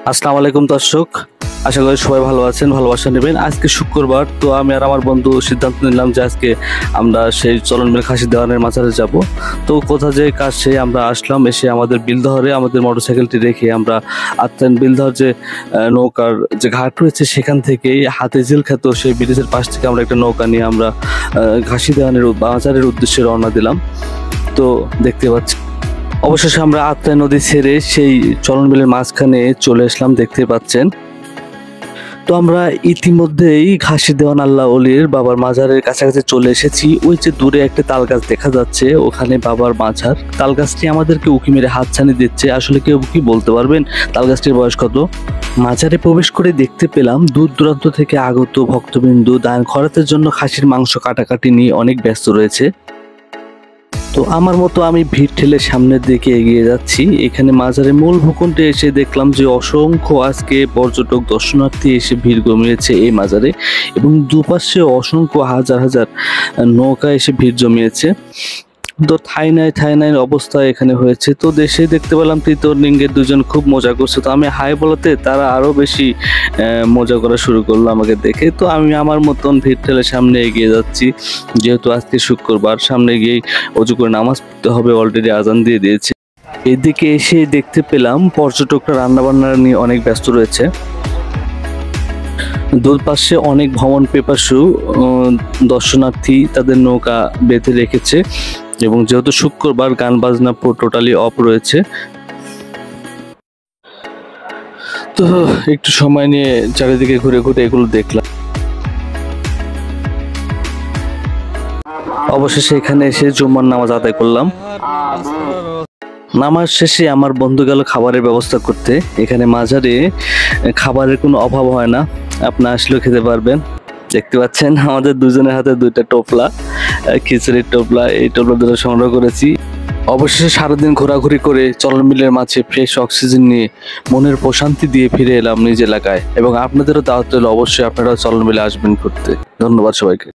আসসালামু আলাইকুম দর্শক, আশা করি সবাই ভালো আছেন, ভালোবাসা নেবেন। আজকে শুক্রবার, তো আমি আর আমার বন্ধু সিদ্ধান্ত নিলাম যে আজকে আমরা সেই চলন বিল খাসি দেওয়ানের মাজারে যাব। তো কোথা যে কাজ সেই আমরা আসলাম, এসে আমাদের বিলদহরে আমাদের মোটরসাইকেলটি রেখে আমরা আত্মান বিলদহর যে নৌকার যে ঘাট রয়েছে সেখান থেকেই হাতিঝিল খ্যাত সেই ব্রিজের পাশ থেকে আমরা একটা নৌকা নিয়ে আমরা খাসি দেওয়ানের মাজারের উদ্দেশ্যে রওনা দিলাম। তো দেখতে পাচ্ছি অবশেষে আমরা আত্রাই নদী ছেড়ে সেই চলন বিলের মাঝখানে চলে আসলাম, দেখতে পাচ্ছেন। তো আমরা ইতিমধ্যেই ঘাসি দেওয়ান আল্লাহ অলির বাবার মাজারের কাছাকাছি চলে এসেছি। ওই যে দূরে একটা তাল গাছ দেখা যাচ্ছে, ওখানে বাবার মাজার। তাল গাছটি আমাদেরকে উকি মেরে হাতছানি দিচ্ছে। আসলে কেউ কি বলতে পারবেন তাল গাছটির বয়স কত? মাজারে প্রবেশ করে দেখতে পেলাম দূর দূরান্ত থেকে আগত ভক্তবিন্দু দান খরাতের জন্য খাসির মাংস কাটাকাটি নিয়ে অনেক ব্যস্ত রয়েছে। তো আমার মতো আমি ভিড় ঠেলে সামনের দিকে এগিয়ে যাচ্ছি। এখানে মাজারের মূল ভূখণ্ডে এসে দেখলাম যে অসংখ্য আজকে পর্যটক দর্শনার্থী এসে ভিড় জমিয়েছে এই মাজারে, এবং দুপাশে অসংখ্য হাজার হাজার নৌকা এসে ভিড় জমিয়েছে। তো ঠাই নাই অবস্থা এখানে হয়েছে। তো দেশে দেখতে পেলাম তৃতীয় লিঙ্গের দুজন খুব মজা করছে। তো আমি হাই বলাতে তারা আরো বেশি মজা করা শুরু করলো আমাকে দেখে। তো আমি আমার মতন ভিড় ঠেলে সামনে এগিয়ে যাচ্ছি, যেহেতু আজকে শুক্রবার, সামনে গিয়েই অজু করে নামাজ পড়তে হবে, অলরেডি আজান দিয়ে দিয়েছে। এদিকে এসে দেখতে পেলাম পর্যটকরা রান্নাবান্না নিয়ে অনেক ব্যস্ত রয়েছে। দুপাশে অনেক ভ্রমণ পিপাসু দর্শনার্থী তাদের নৌকা বেঁধে রেখেছে, এবং যেহেতু শুক্রবার গান বাজনা টোটালি অফ রয়েছে। তো একটু সময় নিয়ে চারিদিকে ঘুরে ঘুরে এগুলো দেখলাম। অবশেষে এখানে এসে জুম্মার নামাজ আদায় করলাম। নামাজ শেষে আমার বন্ধু গেল খাবারের ব্যবস্থা করতে। এখানে মাজারে খাবারের কোনো অভাব হয় না, আপনি আসলেও খেতে পারবেন। দেখতে পাচ্ছেন আমাদের দুজনের হাতে দুইটা টোপলা, খিচুড়ির টোপলা। এই টোপলা দুটো সংগ্রহ করেছি। অবশেষে সারাদিন ঘোরাঘুরি করে চলন বিলের মাঝে ফ্রেশ অক্সিজেন নিয়ে মনের প্রশান্তি দিয়ে ফিরে এলাম নিজ এলাকায়। এবং আপনাদেরও দাওয়াত রইল, অবশ্যই আপনারাও চলন বিলে আসবেন ঘুরতে। ধন্যবাদ সবাইকে।